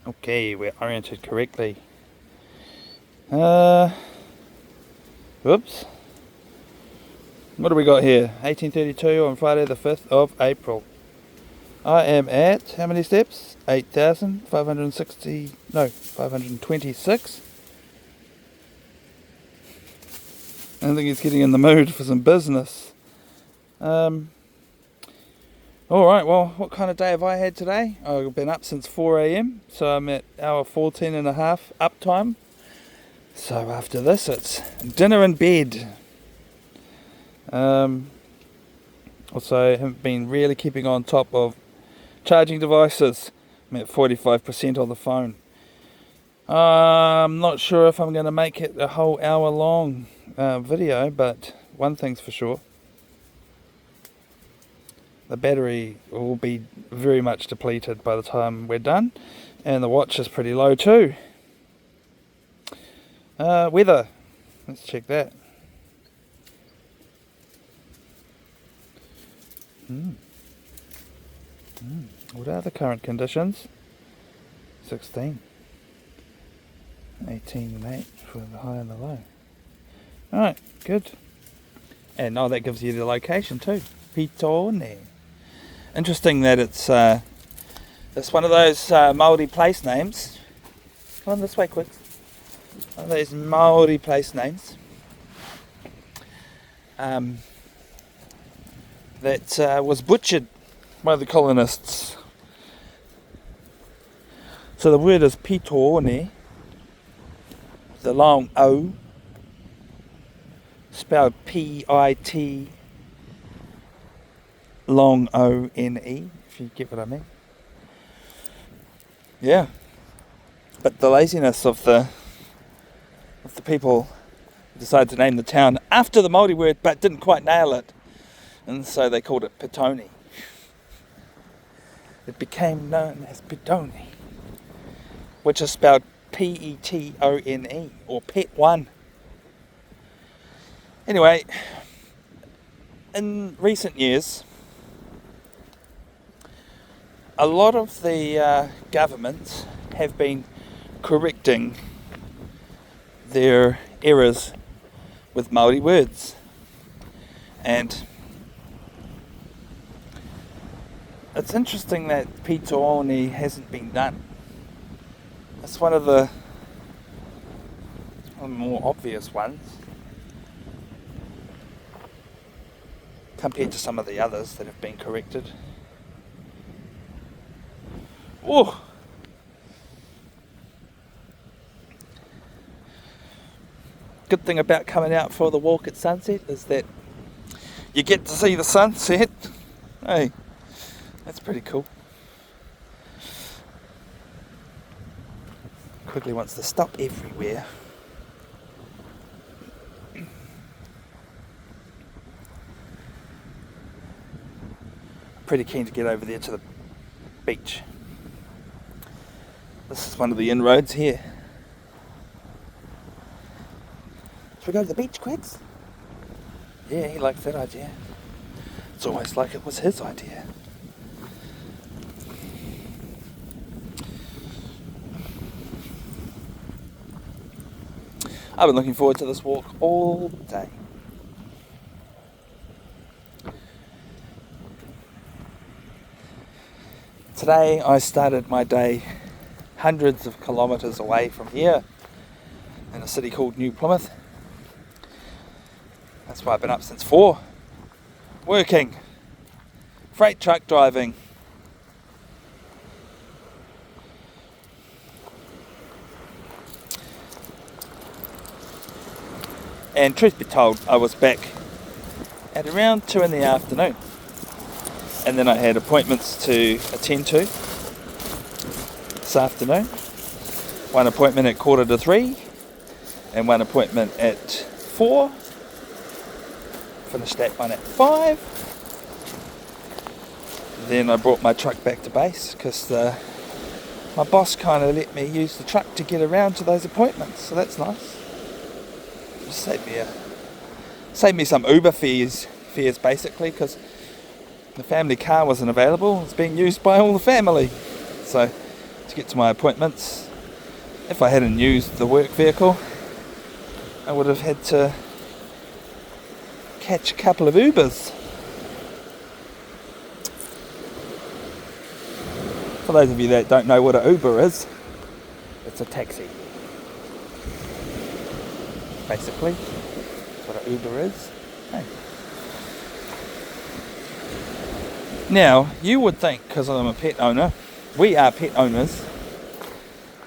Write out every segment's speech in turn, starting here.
Okay, we're oriented correctly. Whoops. What do we got here? 1832 on Friday the 5th of April. I am at, how many steps? 526. I think he's getting in the mood for some business. Alright, well, what kind of day have I had today? I've been up since 4 a.m, so I'm at hour 14 and a half uptime. So after this, it's dinner and bed. Also, haven't been really keeping on top of charging devices. I'm at 45% on the phone. I'm not sure if I'm going to make it a whole hour long video, but one thing's for sure. The battery will be very much depleted by the time we're done, and the watch is pretty low too. Weather, let's check that. What are the current conditions? 16, 18 and 8 for the high and the low. Alright, good. And that gives you the location too. Pito. Interesting that it's one of those Māori place names. Come on this way quick. One of those Māori place names that was butchered by the colonists. So the word is Pito, the long O, spelled P-I-T long O-N-E, if you get what I mean. Yeah. But the laziness of the people decided to name the town after the Māori word, but didn't quite nail it. And so they called it Pitone. It became known as Pitone, which is spelled P-E-T-O-N-E, or Pet One. Anyway, in recent years, a lot of the governments have been correcting their errors with Māori words. And it's interesting that Pito hasn't been done. It's one of the more obvious ones compared to some of the others that have been corrected. Oh! Good thing about coming out for the walk at sunset is that you get to see the sunset. Hey, that's pretty cool. Quigley wants to stop everywhere. Pretty keen to get over there to the beach. This is one of the inroads here. Should we go to the beach, Quicks? Yeah, he likes that idea. It's almost like it was his idea. I've been looking forward to this walk all day. Today I started my day hundreds of kilometres away from here in a city called New Plymouth. That's why I've been up since 4. Working. Freight truck driving. And truth be told, I was back at around 2 in the afternoon. And then I had appointments to attend to this afternoon. One appointment at 2:45 and one appointment at 4. Finished that one at 5. Then I brought my truck back to base because my boss kind of let me use the truck to get around to those appointments, so that's nice. Just saved me some Uber fares basically, because the family car wasn't available. It's being used by all the family, so to get to my appointments. If I hadn't used the work vehicle, I would have had to catch a couple of Ubers. For those of you that don't know what an Uber is, it's a taxi. Basically, that's what an Uber is. Hey. Now, you would think, because I'm a pet owner, we are pet owners,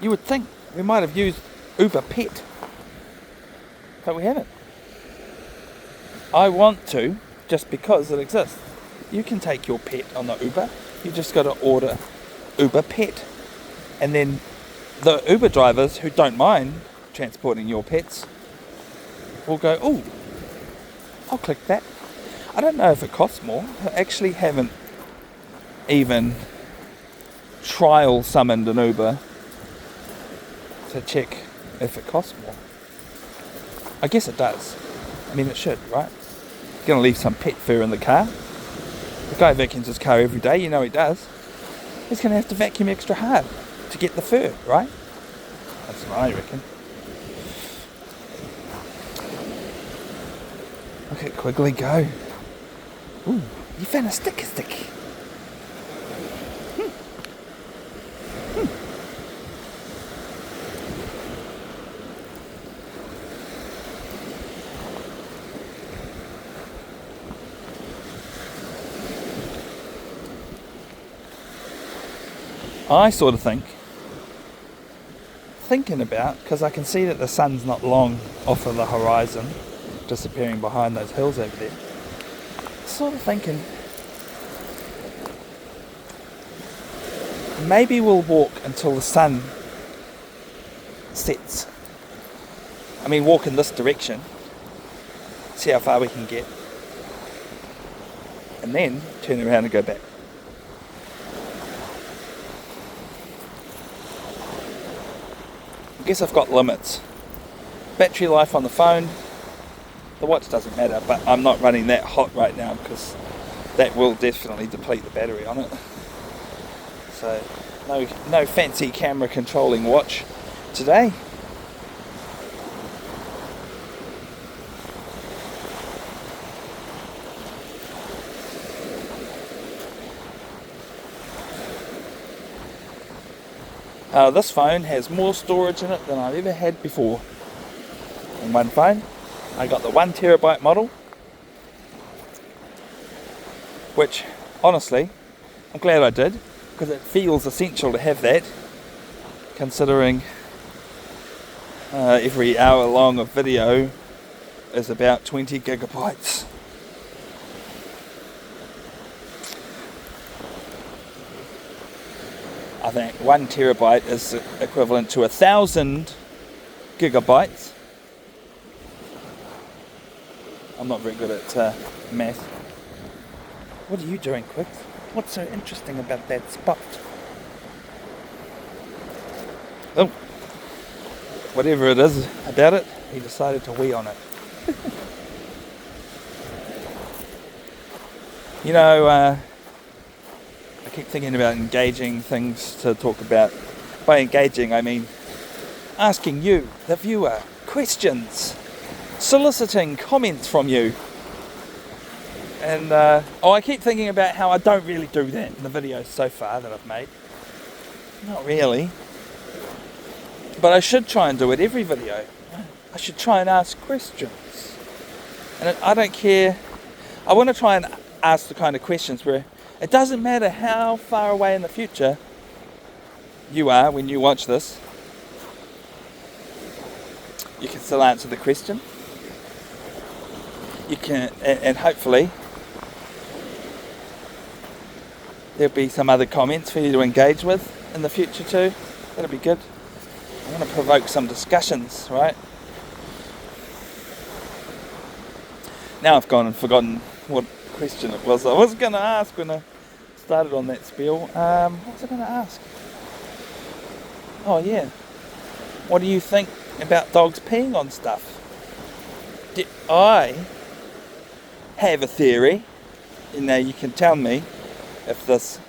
you would think we might have used Uber Pet, but we haven't. I want to, just because it exists. You can take your pet on the Uber, you just got to order Uber Pet, and then the Uber drivers who don't mind transporting your pets will go, oh, I'll click that. I don't know if it costs more. I actually haven't even trial summoned an Uber to check if it costs more. I guess it does. I mean, it should, right? You're going to leave some pet fur in the car. The guy vacuums his car every day, you know he does. He's going to have to vacuum extra hard to get the fur, right? That's what I reckon. Look at Quigley go. Ooh, you found a sticky stick. I sort of thinking about, because I can see that the sun's not long off of the horizon, disappearing behind those hills over there. Sort of thinking, maybe we'll walk until the sun sets. I mean, walk in this direction, see how far we can get, and then turn around and go back. I guess I've got limits. Battery life on the phone, the watch doesn't matter, but I'm not running that hot right now because that will definitely deplete the battery on it. So no fancy camera controlling watch today. This phone has more storage in it than I've ever had before. In one phone, I got the 1 terabyte model, which honestly, I'm glad I did, because it feels essential to have that, considering every hour long of video is about 20 gigabytes. I think 1 terabyte is equivalent to 1,000 gigabytes. I'm not very good at math. What are you doing, Quick? What's so interesting about that spot? Oh, whatever it is about it, he decided to wee on it. You know, I keep thinking about engaging things to talk about. By engaging, I mean asking you, the viewer, questions, soliciting comments from you. And I keep thinking about how I don't really do that in the videos so far that I've made. Not really. But I should try and do it every video. I should try and ask questions. And I don't care. I want to try and ask the kind of questions where it doesn't matter how far away in the future you are when you watch this, you can still answer the question. You can, and hopefully there'll be some other comments for you to engage with in the future too. That'll be good. I want to provoke some discussions, right? Now I've gone and forgotten what question it was I was going to ask when I started on that spiel. What was I going to ask? Oh yeah, what do you think about dogs peeing on stuff? I have a theory, and now you can tell me if this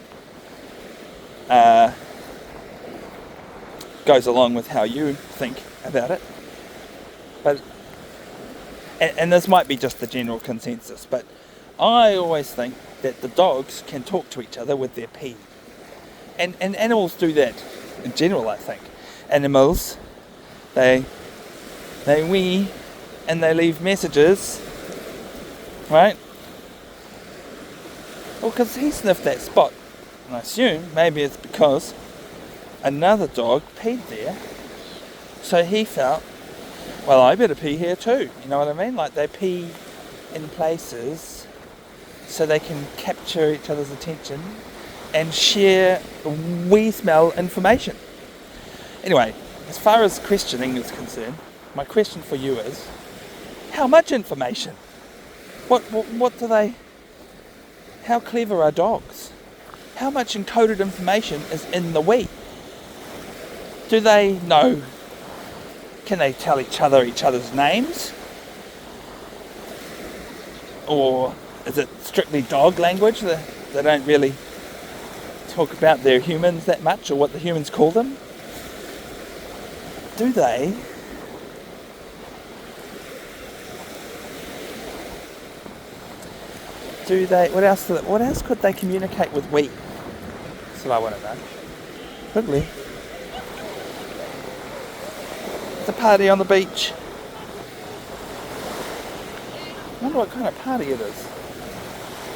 goes along with how you think about it. But and this might be just the general consensus, but I always think that the dogs can talk to each other with their pee. And animals do that in general, I think. Animals, they wee and they leave messages, right? Well, because he sniffed that spot. And I assume maybe it's because another dog peed there. So he felt, well, I better pee here too. You know what I mean? Like they pee in places so they can capture each other's attention and share wee smell information. Anyway, as far as questioning is concerned, my question for you is, how much information? What do they... How clever are dogs? How much encoded information is in the wee? Do they know? Can they tell each other's names? Or is it strictly dog language? They don't really talk about their humans that much, or what the humans call them. Do they? What else could they communicate with we? That's what I want to know. Quigley. It's a party on the beach. I wonder what kind of party it is.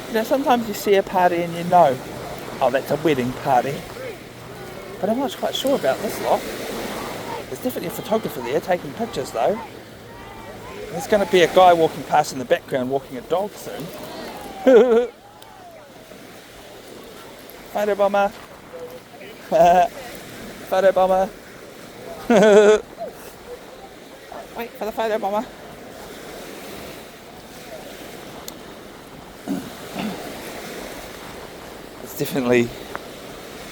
You know, sometimes you see a party and you know, oh, that's a wedding party. But I'm not quite sure about this lot. There's definitely a photographer there taking pictures though. There's going to be a guy walking past in the background walking a dog soon. Photo bomber. Photo bomber. Wait for the photo bomber. It's definitely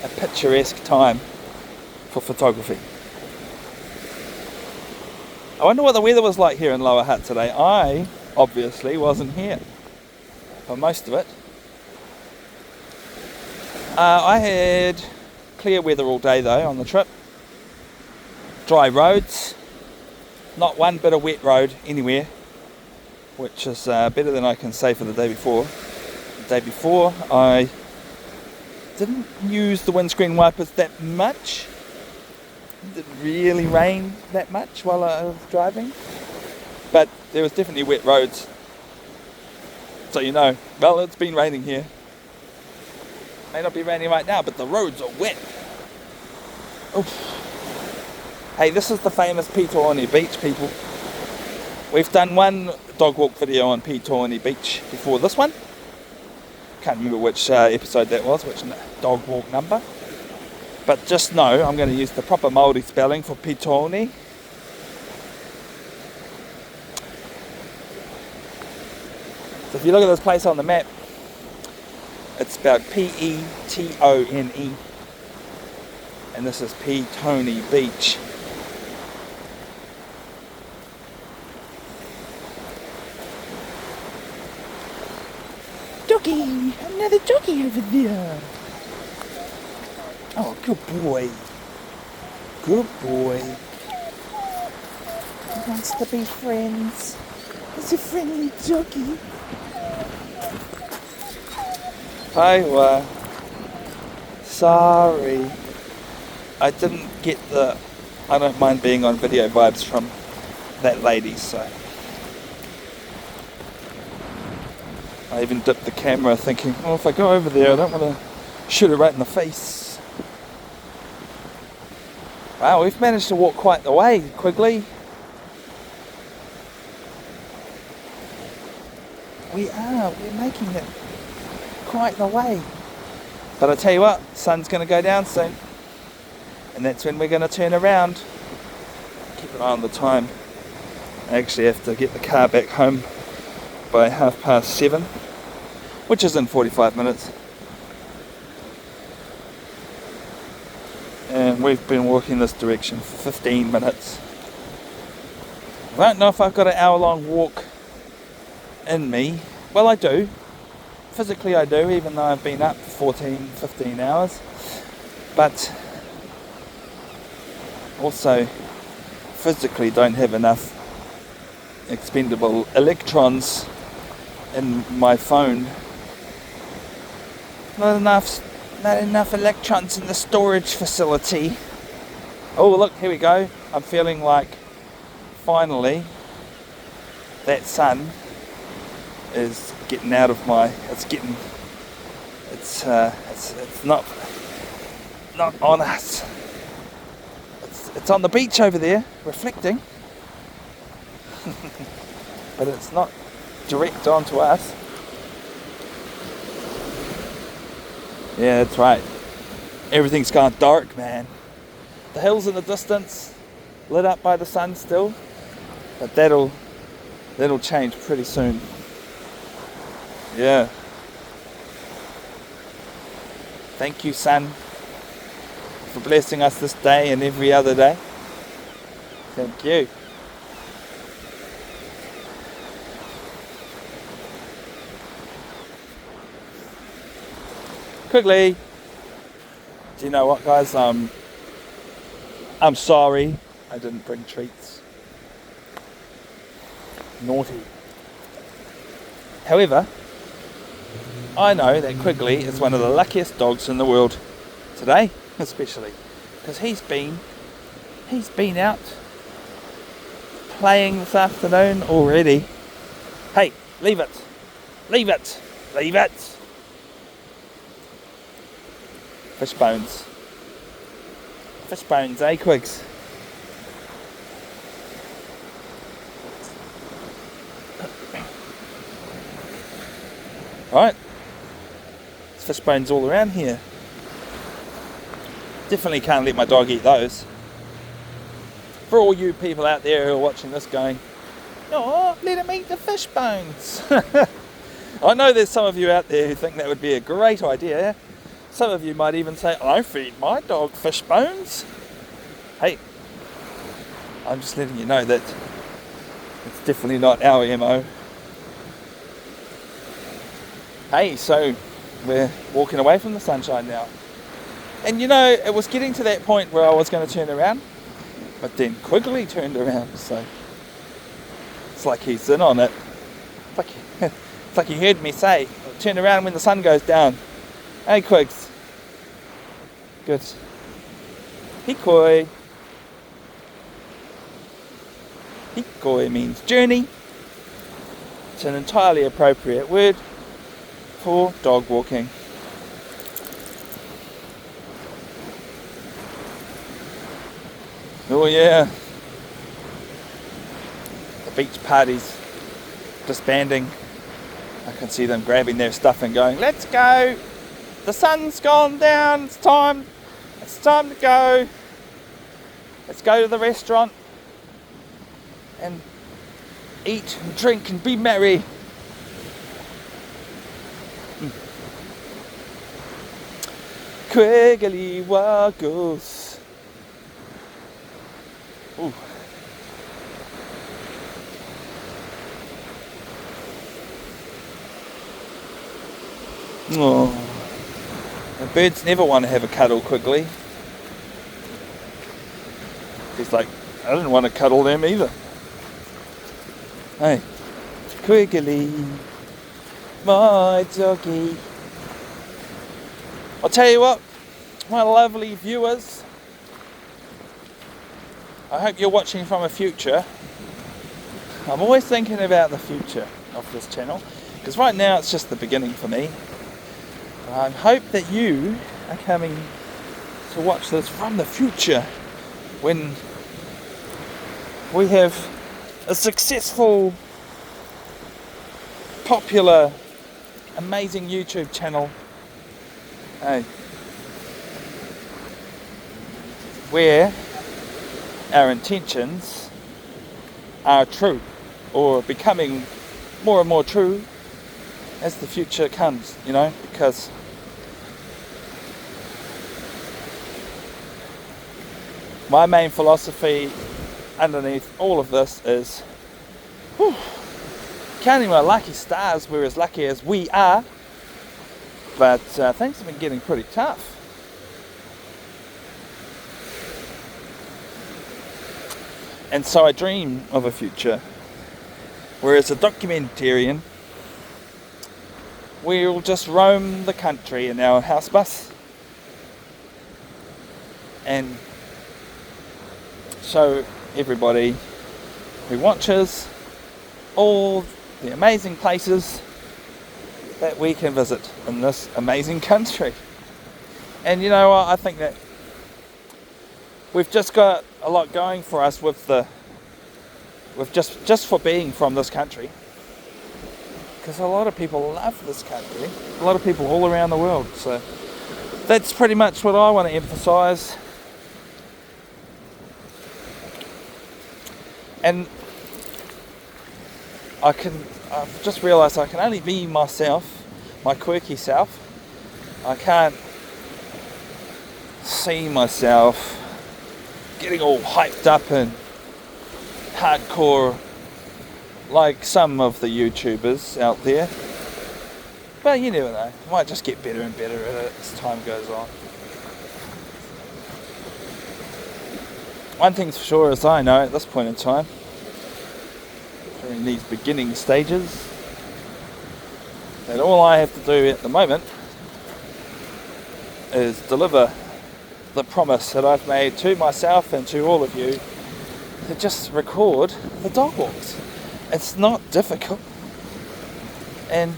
a picturesque time for photography. I wonder what the weather was like here in Lower Hutt today. I obviously wasn't here for most of it. I had clear weather all day though on the trip. Dry roads. Not one bit of wet road anywhere, which is better than I can say for the day before. The day before I didn't use the windscreen wipers that much. It didn't really rain that much while I was driving, but there was definitely wet roads. So you know, well, it's been raining here. May not be raining right now, but the roads are wet. Oof. Hey, this is the famous Pito Beach, people. We've done one dog walk video on Pito Beach before this one. Can't remember which episode that was, which dog walk number. But just know I'm going to use the proper Māori spelling for Pito. So if you look at this place on the map, it's spelled P-E-T-O-N-E. And this is Pito Beach. Doggy! Another doggy over there! Oh, good boy. Good boy. He wants to be friends. He's a friendly doggy. Oh, sorry. I didn't get the I don't mind being on video vibes from that lady, so I even dipped the camera thinking, oh, if I go over there I don't want to shoot her right in the face. Wow, we've managed to walk quite the way, Quigley. We're making it quite the way. But I tell you what, sun's going to go down soon. And that's when we're going to turn around. Keep an eye on the time. I actually have to get the car back home by 7:30, which is in 45 minutes. And we've been walking this direction for 15 minutes. I don't know if I've got an hour-long walk in me. Well, I do. Physically I do, even though I've been up for 15 hours. But also physically don't have enough expendable electrons in my phone. Not enough electrons in the storage facility. Oh look, here we go. I'm feeling like finally that sun is getting out of my, it's not on us. It's on the beach over there, reflecting. But it's not direct onto us. Yeah, that's right. Everything's gone dark, man. The hills in the distance, lit up by the sun still, but that'll change pretty soon. Yeah. Thank you, sun, for blessing us this day and every other day. Thank you. Quigley. Do you know what, guys? I'm sorry I didn't bring treats. Naughty. However, I know that Quigley is one of the luckiest dogs in the world today, especially because he's been out playing this afternoon already. Hey, leave it. Fish bones, eh, Quigs? Right, there's fish bones all around here. Definitely can't let my dog eat those. For all you people out there who are watching this going, oh, let him eat the fish bones. I know there's some of you out there who think that would be a great idea. Some of you might even say, I feed my dog fish bones. Hey, I'm just letting you know that it's definitely not our MO. Hey, so we're walking away from the sunshine now. And you know, it was getting to that point where I was going to turn around, but then Quigley turned around, so it's like he's in on it. It's like he heard me say, turn around when the sun goes down. Hey, Quigs. Good. Hikoi. Hikoi means journey. It's an entirely appropriate word for dog walking. Oh yeah. The beach party's disbanding. I can see them grabbing their stuff and going, let's go. The sun's gone down. It's time to go. Let's go to the restaurant and eat and drink and be merry. Quigley waggles. Ooh. Oh. The birds never want to have a cuddle Quigley. He's like, I didn't want to cuddle them either. Hey, Quigley, my doggy. I'll tell you what, my lovely viewers, I hope you're watching from a future. I'm always thinking about the future of this channel, because right now it's just the beginning for me. I hope that you are coming to watch this from the future when we have a successful, popular, amazing YouTube channel. Hey, where our intentions are true, or becoming more and more true as the future comes, you know, because my main philosophy underneath all of this is counting my lucky stars, we're as lucky as we are, but things have been getting pretty tough. And so I dream of a future where as a documentarian we'll just roam the country in our house bus and show everybody who watches all the amazing places that we can visit in this amazing country. And you know what, I think that we've just got a lot going for us with just for being from this country, because a lot of people love this country, a lot of people all around the world. So that's pretty much what I want to emphasise. And I've just realised I can only be myself, my quirky self. I can't see myself getting all hyped up and hardcore like some of the YouTubers out there. But you never know, I might just get better and better at it as time goes on. One thing's for sure, as I know at this point in time, during these beginning stages, that all I have to do at the moment is deliver the promise that I've made to myself and to all of you to just record the dog walks. It's not difficult, and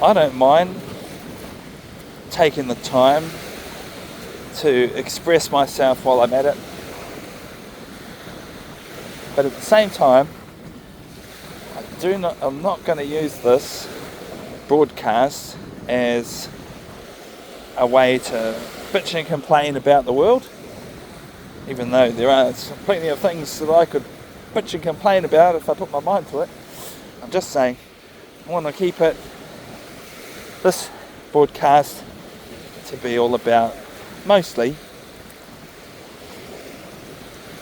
I don't mind taking the time to express myself while I'm at it. But at the same time, I'm not going to use this broadcast as a way to bitch and complain about the world, even though there are plenty of things that I could bitch and complain about if I put my mind to it. I'm just saying, I want to keep this broadcast to be all about mostly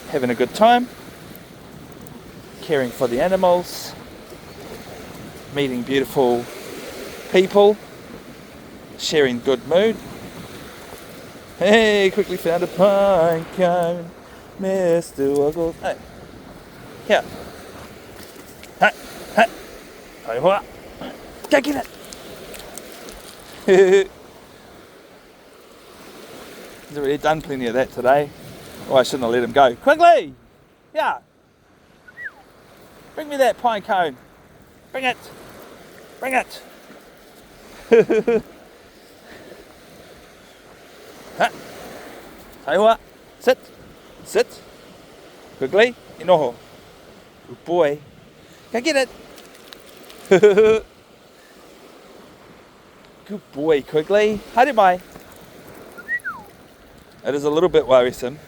having a good time, caring for the animals, meeting beautiful people, sharing good mood. Hey, quickly found a pine cone, Mr. Wuggles. Hey, here. Hey, hey. Hey, what? Go get it. He's already done plenty of that today. Oh, I shouldn't have let him go. Quigley! Yeah. Bring me that pine cone. Bring it. Bring it. Tell you what. Sit. Sit. Quigley. Inoho. Good boy. Go get it. Good boy, Quigley. Haere mai. It is a little bit worrisome,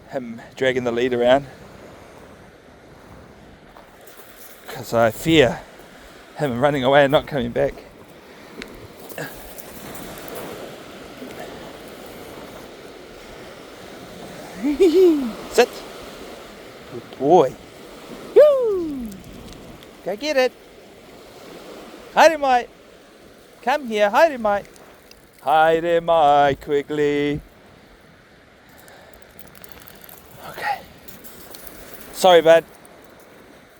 him dragging the lead around, because I fear him running away and not coming back. Sit. Good boy. Woo! Go get it. Haere mai. Come here. Haere mai. Haere mai, Quigley. Okay. Sorry, bud.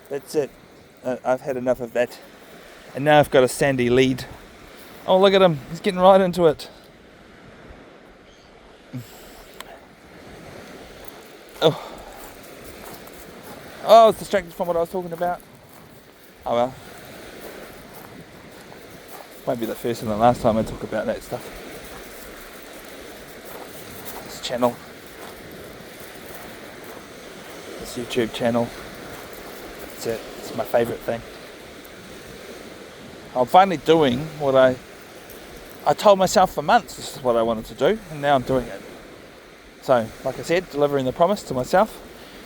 That's it. I've had enough of that. And now I've got a sandy lead. Oh, look at him. He's getting right into it. Oh. Oh, I was distracted from what I was talking about. Oh well. Won't be the first and the last time I talk about that stuff. This channel. This YouTube channel. That's it. It's my favourite thing. I'm finally doing what I told myself for months this is what I wanted to do, and now I'm doing it. So, like I said, delivering the promise to myself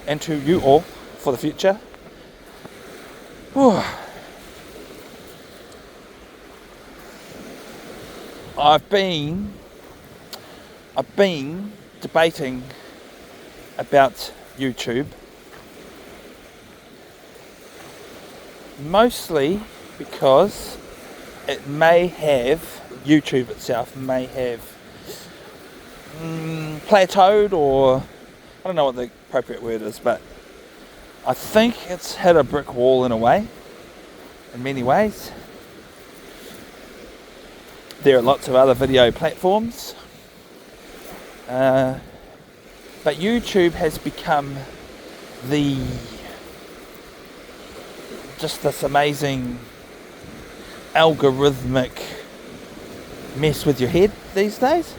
and to you all for the future. Whew. I've been debating about YouTube, mostly because YouTube itself may have plateaued or I don't know what the appropriate word is, but I think it's hit a brick wall in a way, in many ways. There are lots of other video platforms, but YouTube has become just this amazing algorithmic mess with your head these days.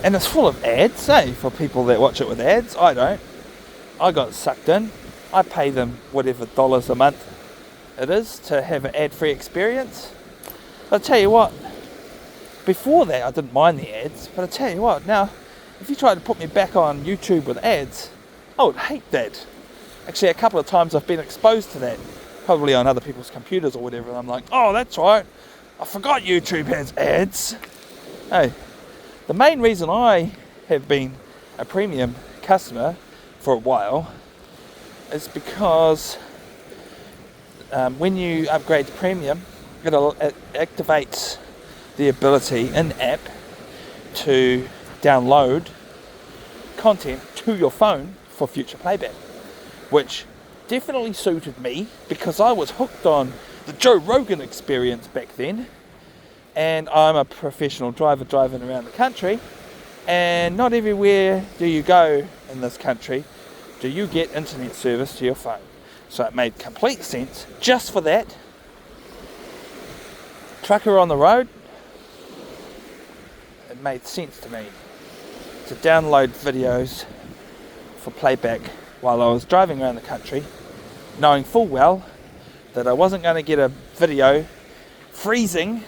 And it's full of ads, for people that watch it with ads. I don't. I got sucked in. I pay them whatever dollars a month it is to have an ad-free experience. But I'll tell you what, before that I didn't mind the ads, but I'll tell you what, now, if you tried to put me back on YouTube with ads, I would hate that. Actually, a couple of times I've been exposed to that, probably on other people's computers or whatever, and I'm like, oh, that's right, I forgot YouTube has ads. Hey, the main reason I have been a premium customer for a while is because when you upgrade to premium, it activates the ability in-app to download content to your phone for future playback, which definitely suited me because I was hooked on the Joe Rogan experience back then, and I'm a professional driver driving around the country, and not everywhere do you go in this country do you get internet service to your phone. So it made complete sense just for that. Trucker on the road, it made sense to me to download videos for playback while I was driving around the country, knowing full well that I wasn't going to get a video freezing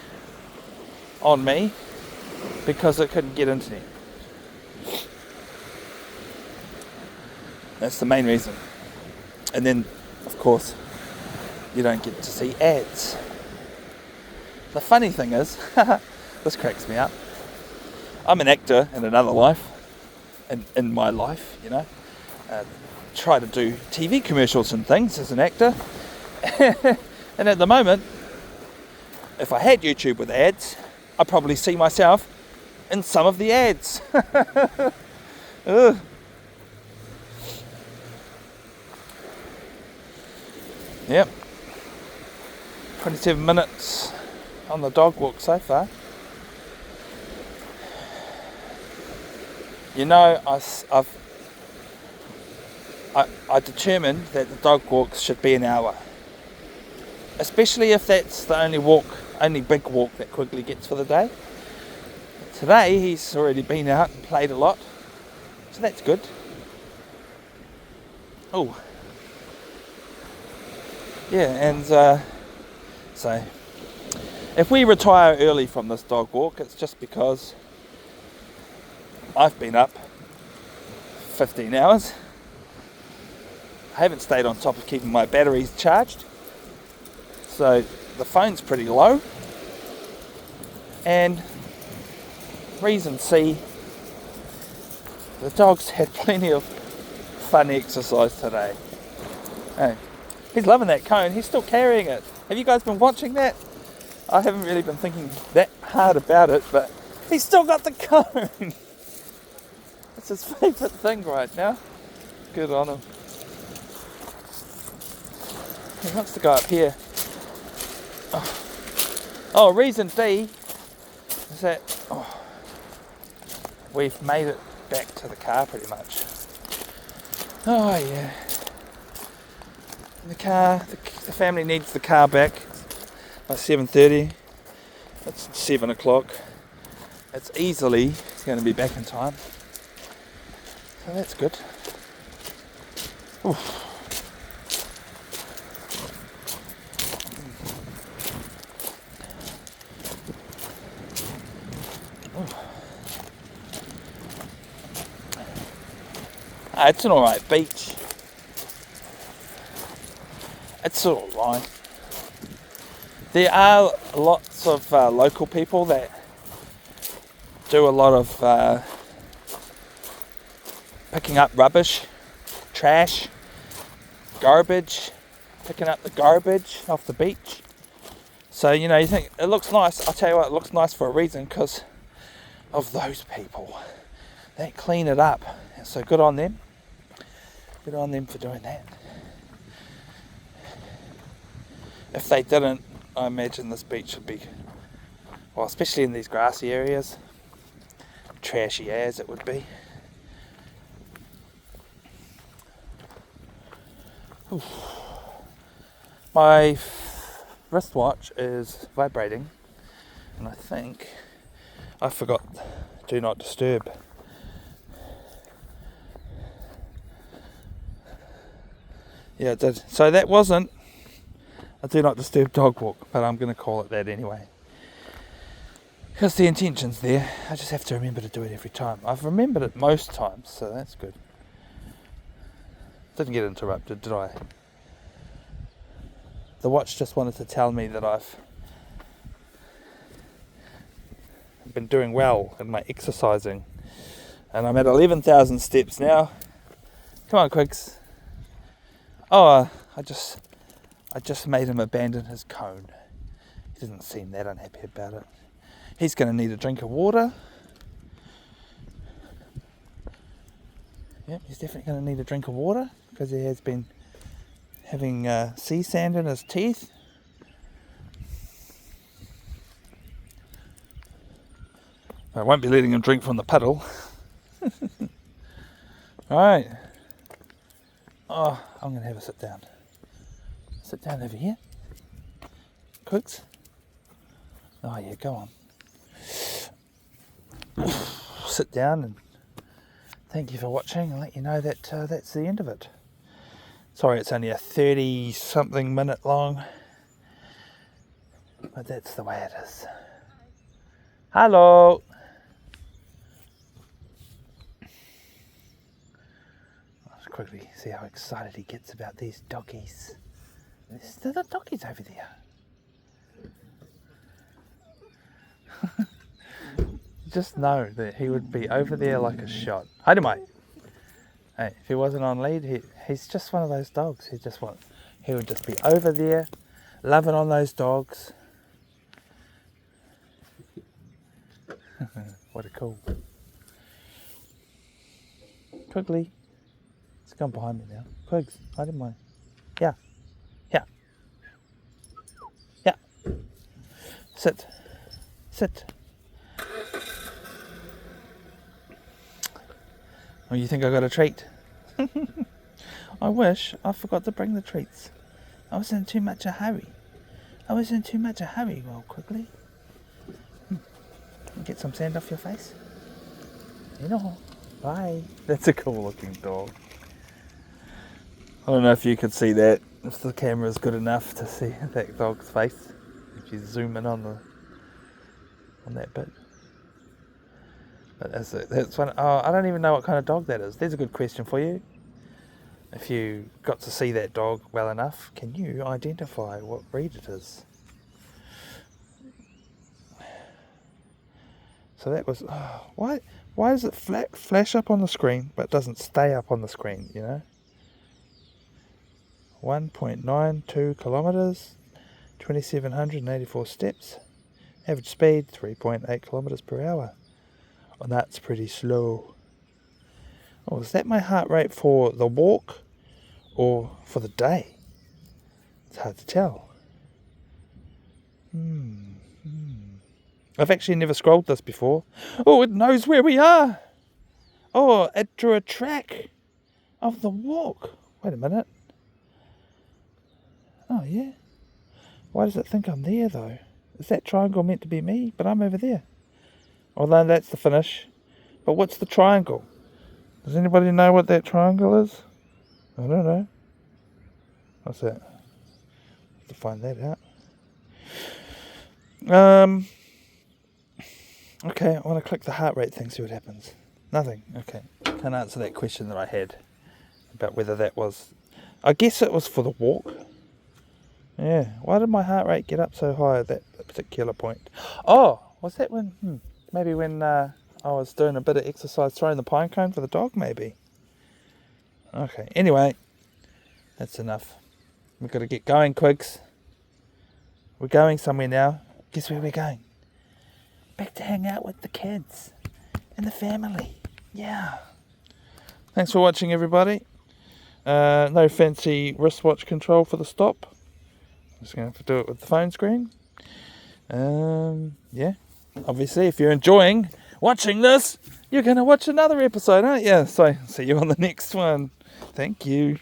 on me because it couldn't get internet. That's the main reason. And then, of course, you don't get to see ads. The funny thing is, this cracks me up. I'm an actor in another life, in my life, you know. Try to do TV commercials and things as an actor. And at the moment, if I had YouTube with ads, I'd probably see myself in some of the ads. Ugh. Yep, 27 minutes on the dog walk so far. You know, I determined that the dog walks should be an hour, especially if that's the only big walk that Quigley gets for the day. Today he's already been out and played a lot, so that's good. Oh. Yeah, and so if we retire early from this dog walk, it's just because I've been up 15 hours. I haven't stayed on top of keeping my batteries charged, so the phone's pretty low. And reason C, the dog's had plenty of fun exercise today. Hey. He's loving that cone. He's still carrying it. Have you guys been watching that? I haven't really been thinking that hard about it, but he's still got the cone. It's his favourite thing right now. Good on him. He wants to go up here. Oh, reason D is that we've made it back to the car pretty much. Oh yeah. The car, the family needs the car back by 7:30. It's 7 o'clock. It's easily going to be back in time. So that's good. Oof. It's an alright beach. It's alright. There are lots of local people that do a lot of picking up rubbish, trash, garbage, picking up the garbage off the beach. So, you know, you think it looks nice. I'll tell you what, it looks nice for a reason, because of those people that clean it up So good on them. Good on them for doing that. If they didn't, I imagine this beach would be, well, especially in these grassy areas, trashy as it would be. Oof. My wristwatch is vibrating, and I think I forgot do not disturb. Yeah, it did. So that wasn't a do not disturb dog walk, but I'm going to call it that anyway. Because the intention's there, I just have to remember to do it every time. I've remembered it most times, so that's good. Didn't get interrupted, did I? The watch just wanted to tell me that I've been doing well in my exercising. And I'm at 11,000 steps now. Come on, Quigs. Oh, I just made him abandon his cone. He doesn't seem that unhappy about it. He's going to need a drink of water. Yep, he's definitely going to need a drink of water because he has been having sea sand in his teeth. I won't be letting him drink from the puddle. Alright. Oh, I'm going to have a sit down. Sit down over here. Quigs. Oh yeah, go on. Sit down and thank you for watching and let you know that that's the end of it. Sorry it's only a 30 something minute long, but that's the way it is. Hello! Let's quickly see how excited he gets about these doggies. There's the doggies over there. Just know that he would be over there like a shot. Haere mai. Hey, if he wasn't on lead, he's just one of those dogs. He would just be over there, loving on those dogs. What a cool. Quigley. It's gone behind me now. Quigs, haere mai. Yeah. Yeah. Yeah. Sit. Sit. Oh, you think I got a treat? I wish I forgot to bring the treats. I was in too much a hurry. Well, quickly. Get some sand off your face. You know. Bye. That's a cool looking dog. I don't know if you could see that. If the camera is good enough to see that dog's face. If you zoom in on that bit. But that's one. Oh, I don't even know what kind of dog that is. There's a good question for you. If you got to see that dog well enough, can you identify what breed it is? So that was. Oh, why does it flash up on the screen but doesn't stay up on the screen? You know. 1.92 kilometers, 2,784 steps. Average speed 3.8 kilometers per hour. And that's pretty slow. Oh, is that my heart rate for the walk or for the day? It's hard to tell. I've actually never scrolled this before. Oh, it knows where we are. Oh, it drew a track of the walk. Wait a minute. Oh, yeah. Why does it think I'm there, though? Is that triangle meant to be me? But I'm over there. Although that's the finish. But what's the triangle? Does anybody know what that triangle is? I don't know. What's that? Have to find that out. Okay, I want to click the heart rate thing, see what happens. Nothing. Okay. Can't answer that question that I had about whether that was... I guess it was for the walk. Yeah. Why did my heart rate get up so high at that particular point? Oh, was that when... Maybe when I was doing a bit of exercise, throwing the pine cone for the dog, maybe. Okay, anyway, that's enough. We've got to get going, Quigs. We're going somewhere now. Guess where we're going? Back to hang out with the kids and the family. Yeah. Thanks for watching, everybody. No fancy wristwatch control for the stop. I'm just going to have to do it with the phone screen. Yeah. Obviously, if you're enjoying watching this, you're going to watch another episode, aren't you? So, see you on the next one. Thank you.